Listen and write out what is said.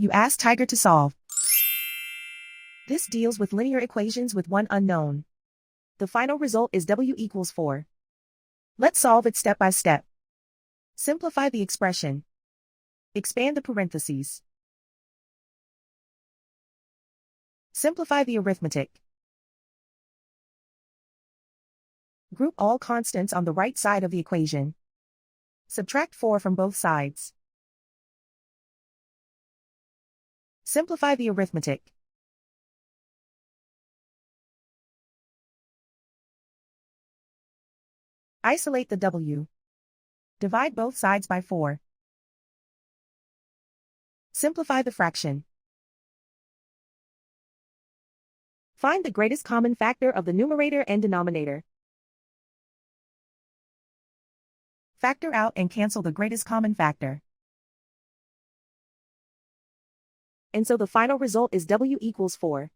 You ask Tiger to solve. This deals with linear equations with one unknown. The final result is w=4. Let's solve it step by step. Simplify the expression. Expand the parentheses. Simplify the arithmetic. Group all constants on the right side of the equation. Subtract 4 from both sides. Simplify the arithmetic. Isolate the w. Divide both sides by 4. Simplify the fraction. Find the greatest common factor of the numerator and denominator. Factor out and cancel the greatest common factor. And so the final result is w=4.